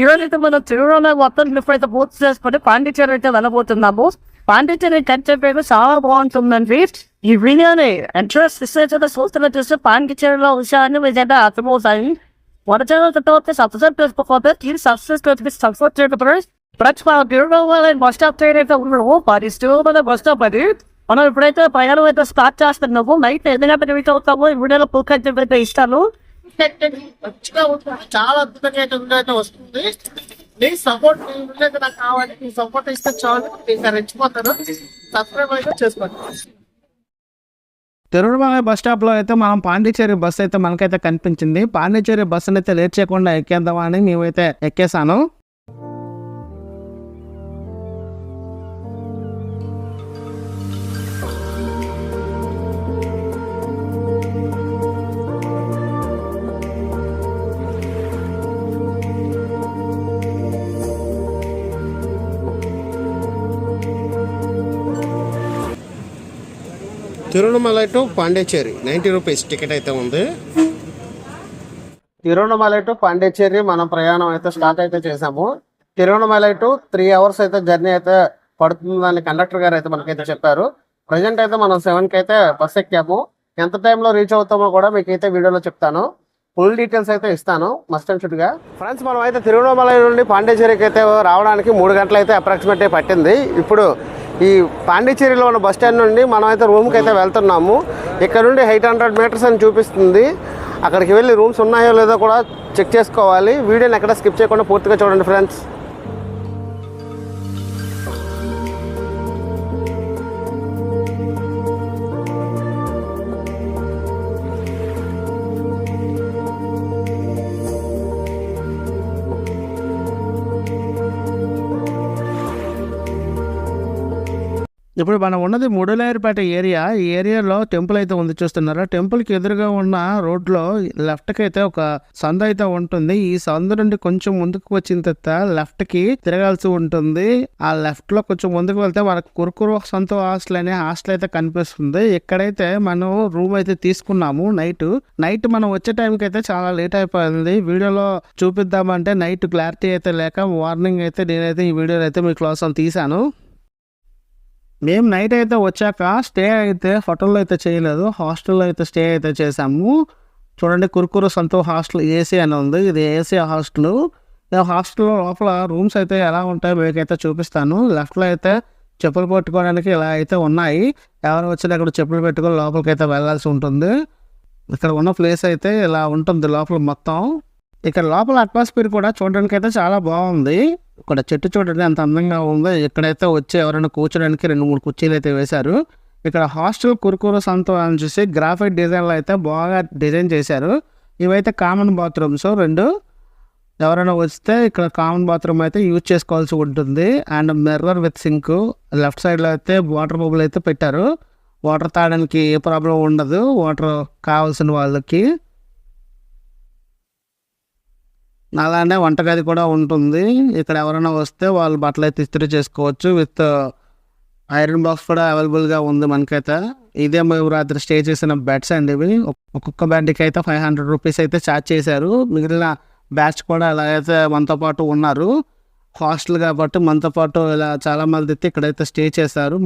ఈరోజైతే మనం తిరుమల మొత్తం అయితే పూర్తి చేసుకుంటే పాండిచేరి అయితే వెళ్ళబోతున్నాము. పాండిచేరి కంచెపేట చాలా బాగుంటుందండి. ఈ వీడియోని ఎంట్రెన్స్ చూస్తున్న చూస్తే పాండిచేరిలో విషయాన్ని విధంగా అర్థమవుతాయి. మొదటి సబ్స్క్రైబ్ చేసుకోకపోతే సబ్స్క్రైబ్ చేయకపోతే ప్రతి తిరుమల బస్ స్టాప్ ట్రైన్ అయితే ఉన్నాము. తిరుమల బస్ స్టాప్ అది మనం ఇప్పుడైతే ప్రయాణం అయితే స్టార్ట్ చేస్తున్నాము. నైట్ 8 గంటలకు రీచ్ అవుతాము. ఈ వీడియోలో పూర్తి అయితే ఇస్తాను. చాలా అద్భుతంగా అయితే వస్తుంది. నీ సపోర్ట్ నాకు కావాలి. నీ సపోర్ట్ ఇస్తే చాలు, ఇంకా రెచ్చిపోతాను. సబ్స్క్రైబ్ అయితే చేసుకోండి. తిరుమల బస్ స్టాప్ లో అయితే మనం పాండిచేరి బస్ అయితే మనకైతే కనిపించింది. పాండిచేరి బస్ అయితే లేట్ చేయకుండా ఎక్కేద్దామని మేమైతే ఎక్కేసాను. Tiruvannamalai to Pondicherry 90 rupees ticket అయితే ఉంది. తిరువణమలై టు పాండిచేరి మనం ప్రయాణం అయితే స్టార్ట్ అయితే చేసాము. తిరువణమలై టు 3 అవర్స్ అయితే జర్నీ అయితే పడుతుందని కండక్టర్ గారు అయితే మనకైతే చెప్పారు. ప్రజెంట్ అయితే మనం 7కి అయితే బస్ ఎక్కాము. ఎంత టైంలో రీచ్ అవుతామో కూడా మీకైతే వీడియోలో చెప్తాను. ఫుల్ డీటెయిల్స్ అయితే ఇస్తాను మస్ట్ అండ్ షుడ్గా. ఫ్రెండ్స్, మనం అయితే తిరువణమలై నుండి పాండిచేరికి అయితే రావడానికి 3 గంటలు అయితే అప్రాక్సిమేట్గా పట్టింది. ఇప్పుడు ఈ పాండిచేరిలో ఉన్న బస్ స్టాండ్ నుండి మనం అయితే రూమ్కి అయితే వెళ్తున్నాము. ఇక్కడ నుండి 800 మీటర్స్ అని చూపిస్తుంది. అక్కడికి వెళ్ళి రూమ్స్ ఉన్నాయో లేదో కూడా చెక్ చేసుకోవాలి. వీడియోని ఎక్కడ స్కిప్ చేయకుండా పూర్తిగా చూడండి ఫ్రెండ్స్. ఇప్పుడు మనం ఉన్నది మూడులేరుపేట ఏరియా. ఈ ఏరియాలో టెంపుల్ అయితే ఉంది, చూస్తున్నారా? టెంపుల్కి ఎదురుగా ఉన్న రోడ్లో లెఫ్ట్కి అయితే ఒక సందు అయితే ఉంటుంది. ఈ సందు నుండి కొంచెం ముందుకు వచ్చిన తర్వాత లెఫ్ట్కి తిరగాల్సి ఉంటుంది. ఆ లెఫ్ట్ లో కొంచెం ముందుకు వెళ్తే మనకు కురుకురు సంతో హాస్టల్ అనే హాస్టల్ అయితే కనిపిస్తుంది. ఇక్కడైతే మనం రూమ్ అయితే తీసుకున్నాము. నైట్ మనం వచ్చే టైంకి అయితే చాలా లేట్ అయిపోయింది. వీడియోలో చూపిద్దామంటే నైట్ క్లారిటీ అయితే లేక మార్నింగ్ అయితే నేనైతే ఈ వీడియోలో అయితే మీ కోసం తీసాను. మేము నైట్ అయితే వచ్చాక స్టే అయితే హోటల్లో అయితే చేయలేదు, హాస్టల్లో అయితే స్టే అయితే చేసాము. చూడండి, కురుకురు సంతో హాస్టల్ ఏసీ అని ఉంది. ఇది ఏసీ హాస్టల్. హాస్టల్ లోపల రూమ్స్ అయితే ఎలా ఉంటాయో మీకైతే చూపిస్తాను. లెఫ్ట్లో అయితే చెప్పులు పెట్టుకోవడానికి ఇలా అయితే ఉన్నాయి. ఎవరు వచ్చినా అక్కడ చెప్పులు పెట్టుకొని లోపలికి అయితే వెళ్ళాల్సి ఉంటుంది. ఇక్కడ ఉన్న ప్లేస్ అయితే ఇలా ఉంటుంది లోపల మొత్తం. ఇక్కడ లోపల అట్మాస్ఫియర్ కూడా చూడడానికి అయితే చాలా బాగుంది. ఇక్కడ చెట్టు చూడండి ఎంత అందంగా ఉందో. ఇక్కడైతే వచ్చి ఎవరైనా కూర్చోడానికి 2-3 కుర్చీలు అయితే వేశారు. ఇక్కడ హాస్టల్ కురుకురు సంతో అని చూసి గ్రాఫైట్ డిజైన్లో అయితే బాగా డిజైన్ చేశారు. ఇవైతే కామన్ బాత్రూమ్స్ 2. ఎవరైనా వస్తే ఇక్కడ కామన్ బాత్రూమ్ అయితే యూజ్ చేసుకోవాల్సి ఉంటుంది. And mirror with sink. Left సైడ్లో అయితే వాటర్ బబుల్ అయితే పెట్టారు. వాటర్ తాగడానికి ఏ ప్రాబ్లం ఉండదు వాటర్ కావాల్సిన వాళ్ళకి. అలానే వంటగది కూడా ఉంటుంది. ఇక్కడ ఎవరైనా వస్తే వాళ్ళు బట్టలు అయితే ఇస్త్రీ చేసుకోవచ్చు. విత్ ఐరన్ బాక్స్ కూడా అవైలబుల్గా ఉంది మనకైతే. ఇదే మేము రాత్రి స్టే చేసిన బెడ్స్ అండి ఇవి. ఒక్కొక్క బెడ్కి అయితే 500 రూపీస్ అయితే ఛార్జ్ చేశారు. మిగిలిన బ్యాచ్ కూడా ఇలా అయితే మనతో పాటు ఉన్నారు. హాస్టల్ కాబట్టి మనతో పాటు ఇలా చాలా మంది అయితే ఇక్కడైతే స్టే చేశారు.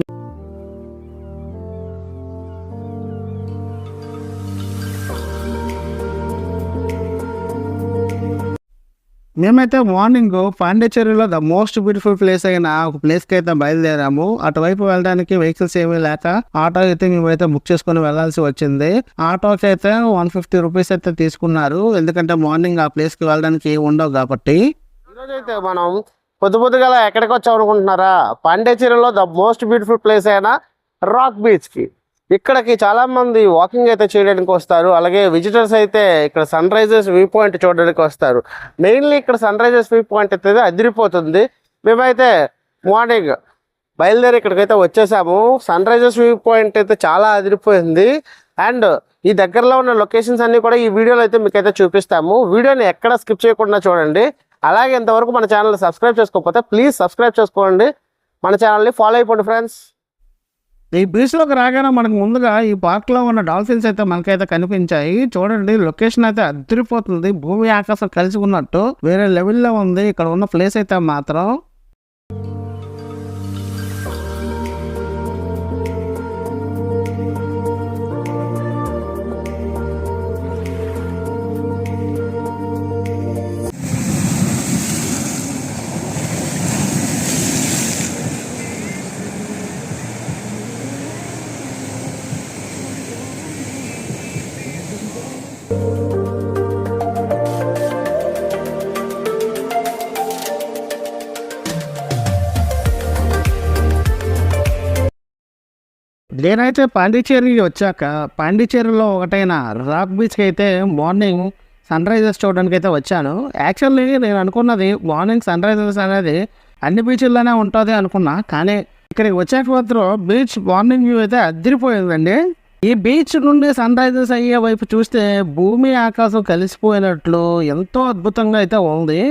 మేమైతే మార్నింగ్ పాండిచేరిలో ద మోస్ట్ బ్యూటిఫుల్ ప్లేస్ అయిన ఒక ప్లేస్కి అయితే బయలుదేరాము. అటువైపు వెళ్ళడానికి వెహికల్స్ ఏమీ లేక ఆటో అయితే మేమైతే బుక్ చేసుకుని వెళ్లాల్సి వచ్చింది. ఆటోకి అయితే 150 రూపీస్ అయితే తీసుకున్నారు. ఎందుకంటే మార్నింగ్ ఆ ప్లేస్కి వెళ్ళడానికి ఏమి ఉండవు కాబట్టి. ఈరోజైతే మనం పొద్దుగా ఎక్కడికి వచ్చాం అనుకుంటున్నారా? పాండిచేరిలో ద మోస్ట్ బ్యూటిఫుల్ ప్లేస్ అయిన రాక్ బీచ్కి. ఇక్కడికి చాలా మంది వాకింగ్ అయితే చేయడానికి వస్తారు. అలాగే విజిటర్స్ అయితే ఇక్కడ సన్ రైజర్స్ వ్యూ పాయింట్ చూడడానికి వస్తారు. మెయిన్లీ ఇక్కడ సన్ రైజర్స్ వ్యూ పాయింట్ అయితే అదిరిపోతుంది. మేమైతే మార్నింగ్ బయలుదేరి ఇక్కడికైతే వచ్చేసాము. సన్ రైజర్స్ వ్యూ పాయింట్ అయితే చాలా అదిరిపోయింది. అండ్ ఈ దగ్గరలో ఉన్న లొకేషన్స్ అన్ని కూడా ఈ వీడియోలో అయితే మీకైతే చూపిస్తాము. వీడియోని ఎక్కడ స్కిప్ చేయకుండా చూడండి. అలాగే ఇంతవరకు మన ఛానల్ సబ్స్క్రైబ్ చేసుకోకపోతే ప్లీజ్ సబ్స్క్రైబ్ చేసుకోండి. మన ఛానల్ని ఫాలో అయిపోండి ఫ్రెండ్స్. ఈ బీచ్లోకి రాగానే మనకు ముందుగా ఈ పార్క్లో ఉన్న డాల్ఫిన్స్ అయితే మనకైతే కనిపించాయి. చూడండి, లొకేషన్ అయితే అదిరిపోతుంది. భూమి ఆకాశం కలిసి ఉన్నట్టు వేరే లెవెల్లో ఉంది ఇక్కడ ఉన్న ప్లేస్ అయితే మాత్రం. నేనైతే పాండిచ్చేరి వచ్చాక పాండిచ్చేరిలో ఒకటైన రాక్ బీచ్కి అయితే మార్నింగ్ సన్ రైజర్స్ చూడడానికి అయితే వచ్చాను. యాక్చువల్లీ నేను అనుకున్నది మార్నింగ్ సన్ రైజర్స్ అనేది అన్ని బీచ్ల్లోనే ఉంటుంది అనుకున్నా, కానీ ఇక్కడికి వచ్చాక మాత్రం బీచ్ మార్నింగ్ వ్యూ అయితే అదిరిపోయిందండి. ఈ బీచ్ నుండి సన్ రైజర్స్ అయ్యే వైపు చూస్తే భూమి ఆకాశం కలిసిపోయినట్లు ఎంతో అద్భుతంగా అయితే ఉంది.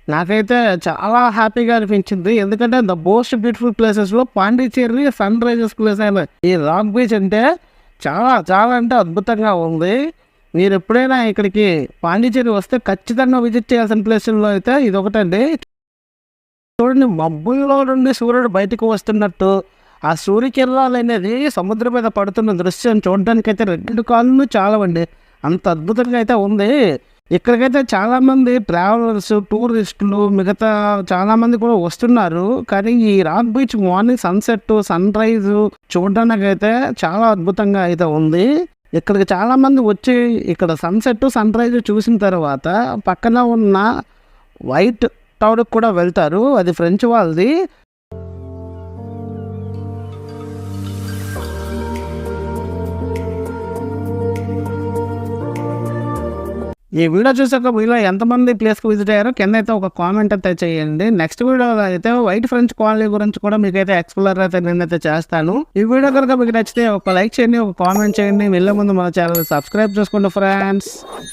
నాకైతే చాలా హ్యాపీగా అనిపించింది, ఎందుకంటే ద మోస్ట్ బ్యూటిఫుల్ ప్లేసెస్లో పాండిచ్చేరి సన్ రైజర్స్ ప్లేస్ అయిన ఈ రాక్ బీచ్ అంటే చాలా చాలా అంటే అద్భుతంగా ఉంది. మీరు ఎప్పుడైనా ఇక్కడికి పాండిచ్చేరి వస్తే ఖచ్చితంగా విజిట్ చేయాల్సిన ప్లేసుల్లో అయితే ఇది ఒకటండి. చూడండి, మబ్బుల్లో నుండి సూర్యుడు బయటకు వస్తున్నట్టు ఆ సూర్యకిరణాలు అనేది సముద్రం మీద పడుతున్న దృశ్యం చూడడానికి అయితే 2 కాళ్ళు చాలవండి, అంత అద్భుతంగా అయితే ఉంది. ఇక్కడికైతే చాలామంది ట్రావెలర్స్, టూరిస్టులు, మిగతా చాలామంది కూడా వస్తున్నారు. కానీ ఈ rock beach morning sunset, sunrise చూడడానికి అయితే చాలా అద్భుతంగా అయితే ఉంది. ఇక్కడికి చాలామంది వచ్చి ఇక్కడ సన్సెట్, సన్ రైజ్ చూసిన తర్వాత పక్కన ఉన్న వైట్ టవర్కి కూడా వెళ్తారు, అది ఫ్రెంచ్ వాళ్ళది. ఈ వీడియో చూసాక మీలో ఎంతమంది ప్లేస్కి విజిట్ అయ్యారో కింద అయితే ఒక కామెంట్ అయితే చేయండి. నెక్స్ట్ వీడియోలో అయితే వైట్ ఫ్రెంచ్ కాలనీ గురించి కూడా మీకైతే ఎక్స్ప్లోర్ అయితే నేనైతే చేస్తాను. ఈ వీడియో కనుక మీకు నచ్చితే ఒక లైక్ చేయండి, ఒక కామెంట్ చేయండి. వెళ్ళే ముందు మన ఛానల్ సబ్స్క్రైబ్ చేసుకోండి ఫ్రెండ్స్.